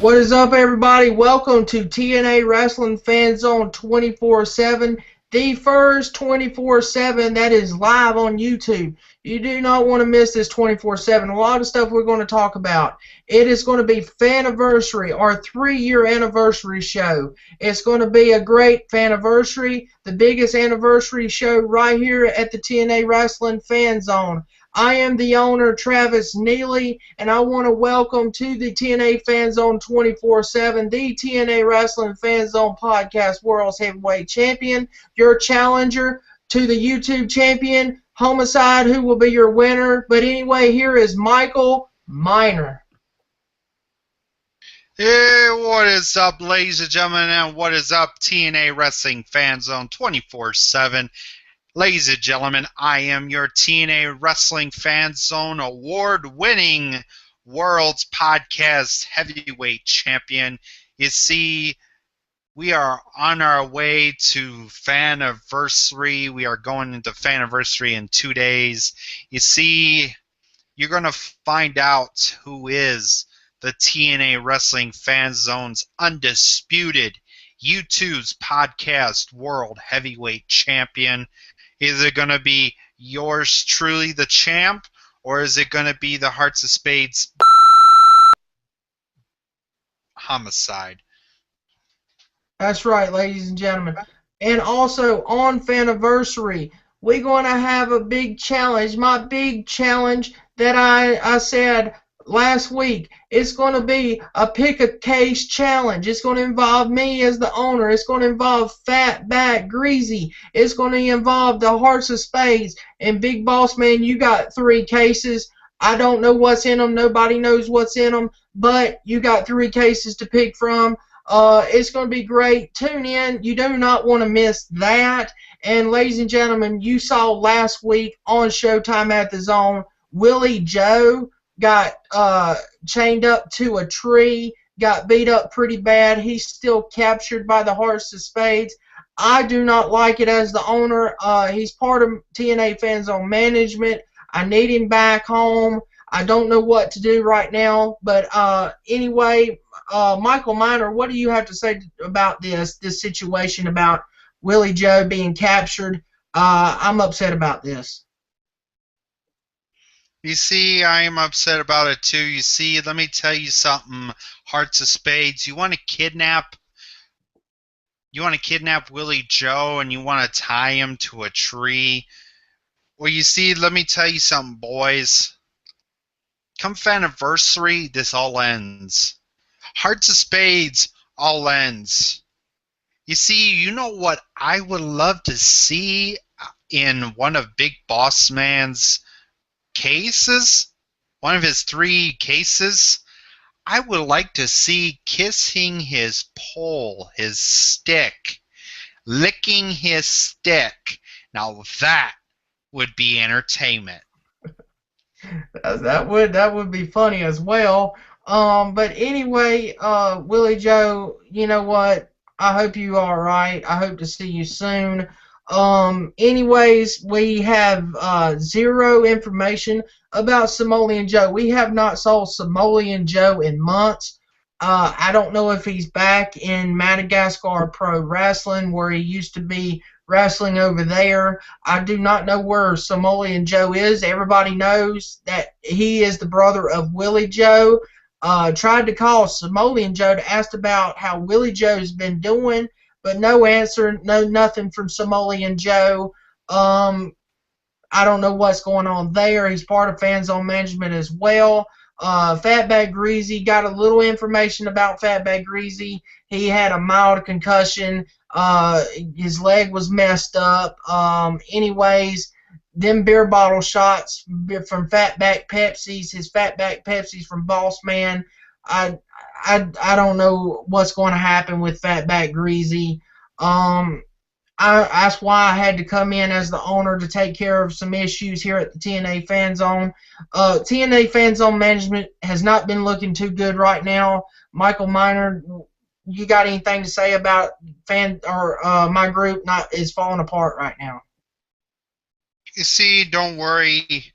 What is up, everybody? Welcome to TNA Wrestling Fan Zone 24/7, the first 24/7 that is live on YouTube. You do not want to miss this 24/7. A lot of stuff we're going to talk about. It is going to be Fanniversary, our 3-year anniversary show. It's going to be a great Fanniversary, the biggest anniversary show right here at the TNA Wrestling Fan Zone. I am the owner, Travis Neely, and I want to welcome to the TNA Fan Zone 24/7, the TNA Wrestling Fan Zone Podcast World's Heavyweight Champion, your challenger to the YouTube champion, Homicide, who will be your winner. But anyway, here is Michael Miner. Hey, what is up, ladies and gentlemen, and what is up, TNA Wrestling Fan Zone 24/7. Ladies and gentlemen, I am your TNA Wrestling Fan Zone award-winning World's Podcast Heavyweight Champion. You see, we are on our way to Fanniversary. We are going into Fanniversary in 2 days. You see, you're going to find out who is the TNA Wrestling Fan Zone's undisputed YouTube's Podcast World Heavyweight Champion. Is it going to be yours truly, the champ, or is it going to be the Hearts of Spades Homicide? That's right, ladies and gentlemen. And also on Fanniversary, we're going to have a big challenge. My big challenge that I said last week, it's going to be a pick a case challenge. It's going to involve me as the owner. It's going to involve Fatback Greasy. It's going to involve the Hearts of Spades. And Big Boss Man, you got 3 cases. I don't know what's in them. Nobody knows what's in them. But you got 3 cases to pick from. It's going to be great. Tune in. You do not want to miss that. And ladies and gentlemen, you saw last week on Showtime at the Zone, Willie Joe got chained up to a tree, got beat up pretty bad. He's still captured by the Hearts of Spades. I do not like it as the owner. He's part of TNA Fan Zone management. I need him back home. I don't know what to do right now. But anyway, Michael Miner, what do you have to say about this situation about Willie Joe being captured? I'm upset about this. You see, I am upset about it too. You see, let me tell you something, Hearts of Spades. You want to kidnap Willie Joe and you want to tie him to a tree? Well, you see, let me tell you something, boys. Come Fanniversary, this all ends. Hearts of Spades all ends. You see, you know what I would love to see in one of Big Boss Man's cases? One of his 3 cases? I would like to see kissing his pole, his stick, licking his stick. Now that would be entertainment. That would be funny as well. But anyway, Willie Joe, you know what? I hope you are all right. I hope to see you soon. Anyways, we have 0 information about Samoan Joe. We have not saw Samoan Joe in months. I don't know if he's back in Madagascar Pro Wrestling where he used to be wrestling over there. I do not know where Samoan Joe is. Everybody knows that he is the brother of Willie Joe. Tried to call Samoan Joe to ask about how Willie Joe's been doing, but no answer, nothing from Samoan Joe. I don't know what's going on there. He's part of Fan Zone management as well. Fatback Greasy, got a little information about Fatback Greasy. He had a mild concussion. His leg was messed up. Anyways, them beer bottle shots from Fatback Pepsi's, his Fatback Pepsi's from Boss Man. I don't know what's going to happen with Fatback Greasy. That's why I had to come in as the owner to take care of some issues here at the TNA Fan Zone. TNA Fan Zone management has not been looking too good right now. Michael Miner, you got anything to say about my group is falling apart right now? You see, don't worry,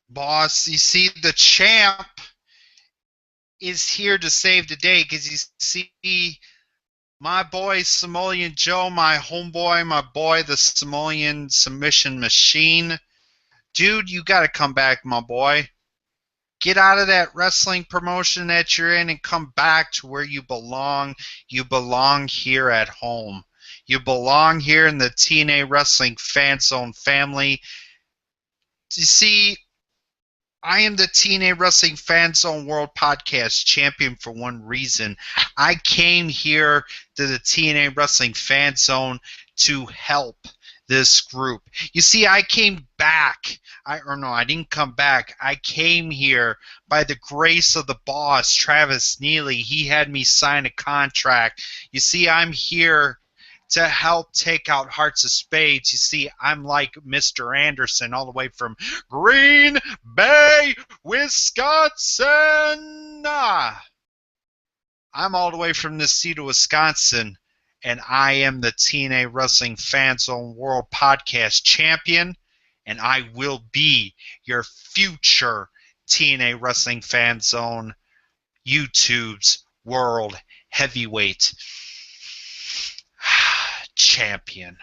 boss. You see, the champ is here to save the day because you see, my boy Samoan Joe, my homeboy, my boy, the Samoan submission machine. Dude, you got to come back, my boy. Get out of that wrestling promotion that you're in and come back to where you belong. You belong here at home. You belong here in the TNA Wrestling Fan Zone family. You see, I am the TNA Wrestling Fan Zone World Podcast champion for one reason. I came here to the TNA Wrestling Fan Zone to help this group. You see, I came back. I didn't come back. I came here by the grace of the boss, Travis Neely. He had me sign a contract. You see, I'm here to help take out Hearts of Spades. You see, I'm like Mr. Anderson, all the way from Green Bay, Wisconsin. I'm all the way from Necedah, Wisconsin, and I am the TNA Wrestling Fan Zone World Podcast champion, and I will be your future TNA Wrestling Fan Zone YouTube's World Heavyweight champion.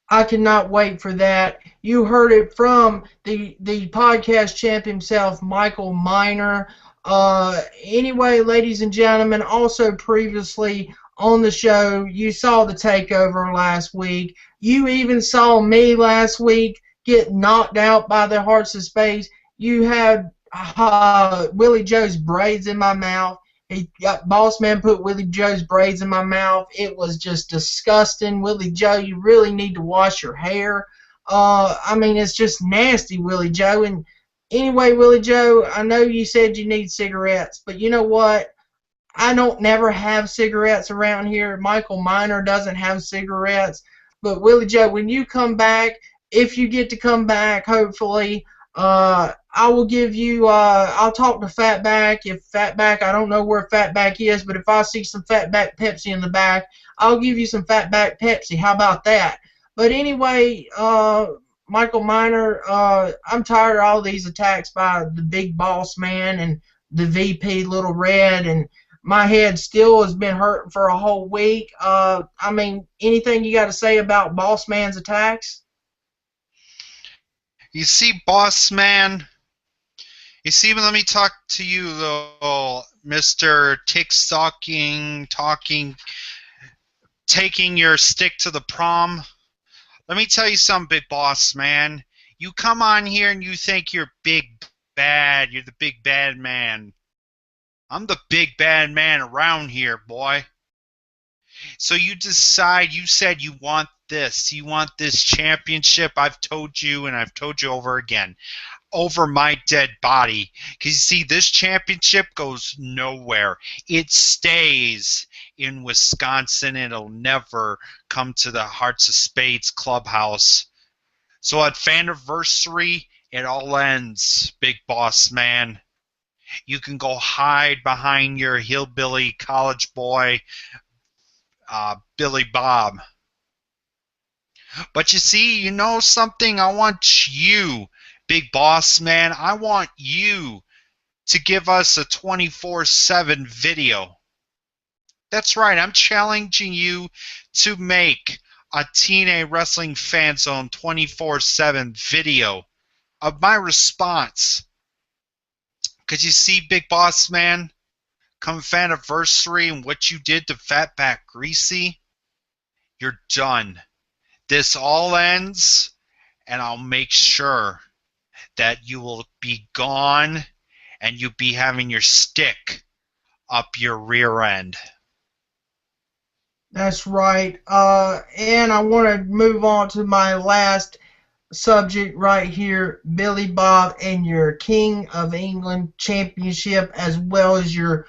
I cannot wait for that. You heard it from the podcast champ himself, Michael Miner. Anyway, ladies and gentlemen, also previously on the show, you saw the takeover last week. You even saw me last week get knocked out by the Hearts of Space. You had Willie Joe's braids in my mouth. He got Boss Man put Willie Joe's braids in my mouth. It was just disgusting. Willie Joe, you really need to wash your hair. I mean, it's just nasty, Willie Joe. And anyway, Willie Joe, I know you said you need cigarettes, but you know what? I don't never have cigarettes around here. Michael Miner doesn't have cigarettes. But Willie Joe, when you come back, if you get to come back, hopefully, I will give you, I'll talk to Fatback. If Fatback, I don't know where Fatback is, but if I see some Fatback Pepsi in the back, I'll give you some Fatback Pepsi. How about that? But anyway, Michael Miner, I'm tired of all these attacks by the big boss man and the VP Little Red, and my head still has been hurting for a whole week. I mean, anything you got to say about boss man's attacks? You see, boss man, you see, let me talk to you, though, Mr. Tick-stalking, talking, taking your stick to the prom. Let me tell you something, big boss man. You come on here and you think you're big bad. You're the big bad man. I'm the big bad man around here, boy. So you decide, you said you want this. You want this championship. I've told you, and I've told you over again, over my dead body. Because you see, this championship goes nowhere. It stays in Wisconsin. It'll never come to the Hearts of Spades clubhouse. So at Fanniversary, it all ends, big boss man. You can go hide behind your hillbilly college boy, Billy Bob. But you see, you know something? I want you, big boss man, I want you to give us a 24/7 video. That's right, I'm challenging you to make a TNA Wrestling Fan Zone 24/7 video of my response. Because you see, big boss man, come Fanniversary and what you did to Fatback Greasy, you're done. This all ends, and I'll make sure that you will be gone and you'll be having your stick up your rear end. That's right. And I want to move on to my last subject right here, Billy Bob and your King of England championship, as well as your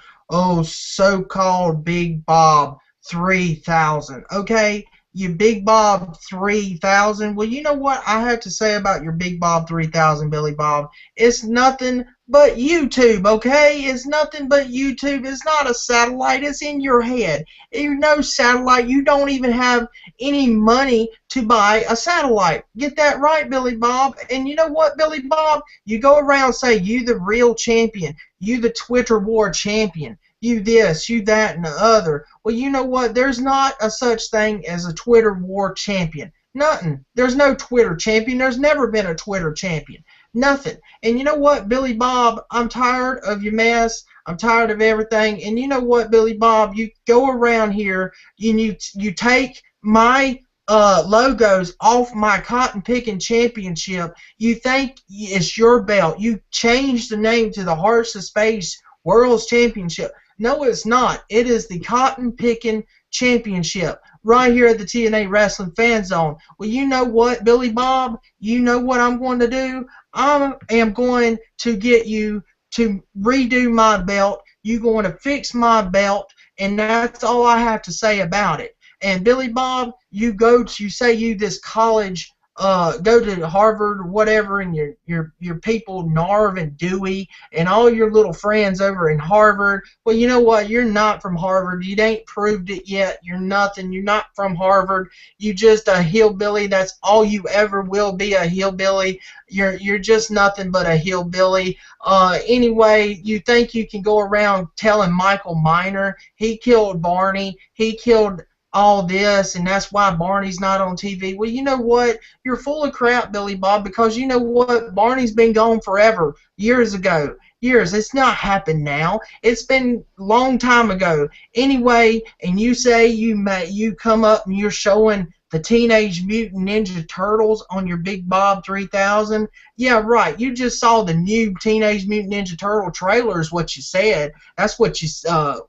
so-called Big Bob 3000. Okay, you Big Bob 3000. Well, you know what I have to say about your Big Bob 3000, Billy Bob? It's nothing but YouTube, okay? It's nothing but YouTube. It's not a satellite. It's in your head. You're no satellite. You don't even have any money to buy a satellite. Get that right, Billy Bob. And you know what, Billy Bob? You go around say you the real champion. You the Twitter war champion. You this, you that, and the other. Well, you know what? There's not a such thing as a Twitter war champion. Nothing. There's no Twitter champion. There's never been a Twitter champion. Nothing. And you know what, Billy Bob? I'm tired of your mess. I'm tired of everything. And you know what, Billy Bob? You go around here and you take my logos off my cotton picking championship. You think it's your belt. You changed the name to the Hearts of Spades World's Championship. No, it's not. It is the cotton picking championship right here at the TNA Wrestling Fan Zone. Well, you know what, Billy Bob? You know what I'm going to do? I am going to get you to redo my belt. You're going to fix my belt, and that's all I have to say about it. And Billy Bob, you say you this college, go to Harvard or whatever, and your people Narv and Dewey and all your little friends over in Harvard. Well, you know what? You're not from Harvard. You ain't proved it yet. You're nothing. You're not from Harvard. You just a hillbilly. That's all you ever will be, a hillbilly. You're just nothing but a hillbilly. Anyway, you think you can go around telling Michael Miner he killed Barney, he killed all this, and that's why Barney's not on TV. Well, you know what? You're full of crap, Billy Bob, because you know what? Barney's been gone forever, years ago. Years. It's not happened now. It's been a long time ago. Anyway, and you say you come up and you're showing the Teenage Mutant Ninja Turtles on your Big Bob 3000. Yeah, right. You just saw the new Teenage Mutant Ninja Turtle trailer is what you said. That's what you,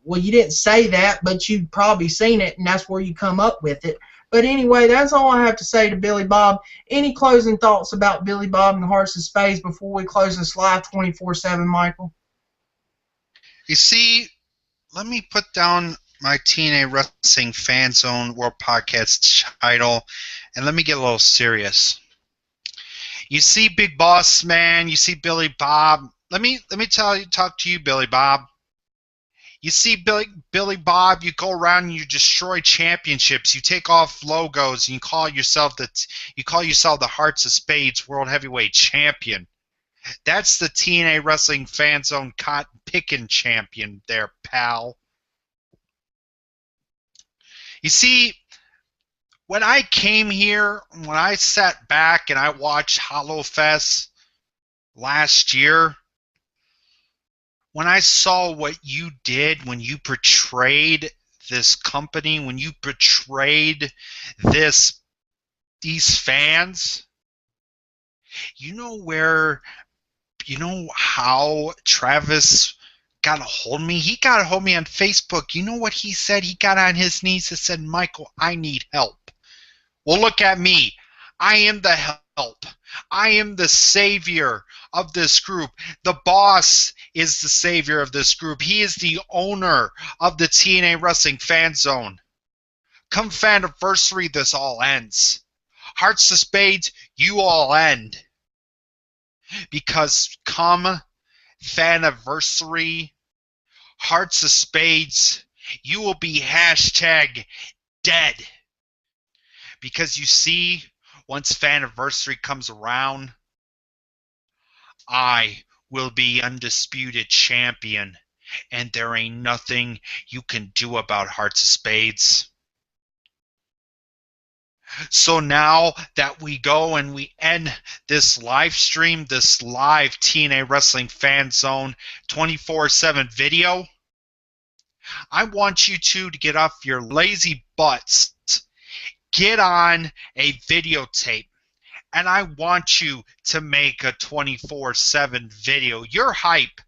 well, you didn't say that, but you probably seen it, and that's where you come up with it. But anyway, that's all I have to say to Billy Bob. Any closing thoughts about Billy Bob and the Hearts of Spades before we close this live 24/7, Michael? You see, let me put down my TNA Wrestling Fan Zone World Podcast title, and let me get a little serious. You see Big Boss Man, you see Billy Bob. Let me talk to you, Billy Bob. You see Billy Bob, you go around and you destroy championships. You take off logos and you call yourself the Hearts of Spades World Heavyweight Champion. That's the TNA Wrestling Fan Zone cotton picking champion there, pal. You see, when I came here, when I sat back and I watched HoloFest last year, when I saw what you did, when you portrayed this company, when you portrayed these fans, you know how Travis got a hold of me? He got a hold of me on Facebook. You know what he said? He got on his knees and said, Michael, I need help. Well, look at me. I am the help. I am the savior of this group. The boss is the savior of this group. He is the owner of the TNA Wrestling Fan Zone. Come Fanniversary, this all ends. Hearts of Spades, you all end. Because come Fanniversary, Hearts of Spades, you will be hashtag dead. Because you see, once Fanniversary comes around, I will be undisputed champion, and there ain't nothing you can do about Hearts of Spades. So now that we go and we end this live stream, this live TNA Wrestling Fan Zone 24/7 video, I want you two to get off your lazy butts, get on a videotape, and I want you to make a 24/7 video. Your hype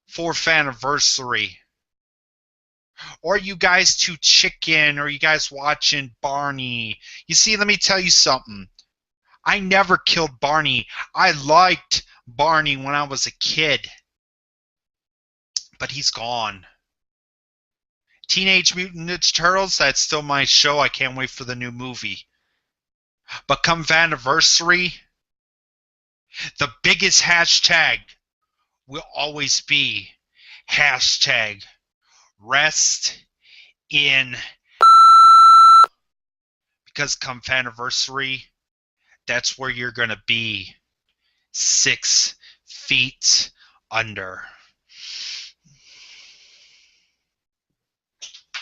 for Fanniversary. Or you guys too chicken, or you guys watching Barney. You see, let me tell you something. I never killed Barney. I liked Barney when I was a kid. But he's gone. Teenage Mutant Ninja Turtles, that's still my show. I can't wait for the new movie. But come Fanniversary, the biggest hashtag will always be hashtag rest in, because come Fanniversary, that's where you're going to be 6 feet under.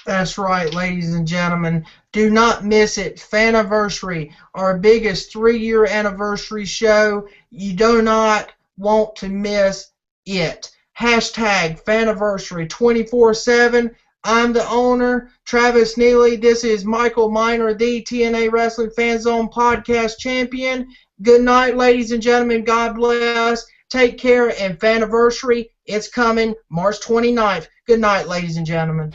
That's right, ladies and gentlemen. Do not miss it. Fanniversary, our biggest 3-year anniversary show. You do not want to miss it. Hashtag Fanniversary 24/7. I'm the owner, Travis Neely. This is Michael Miner, the TNA Wrestling Fan Zone podcast champion. Good night, ladies and gentlemen. God bless. Take care. And Fanniversary, it's coming March 29th. Good night, ladies and gentlemen.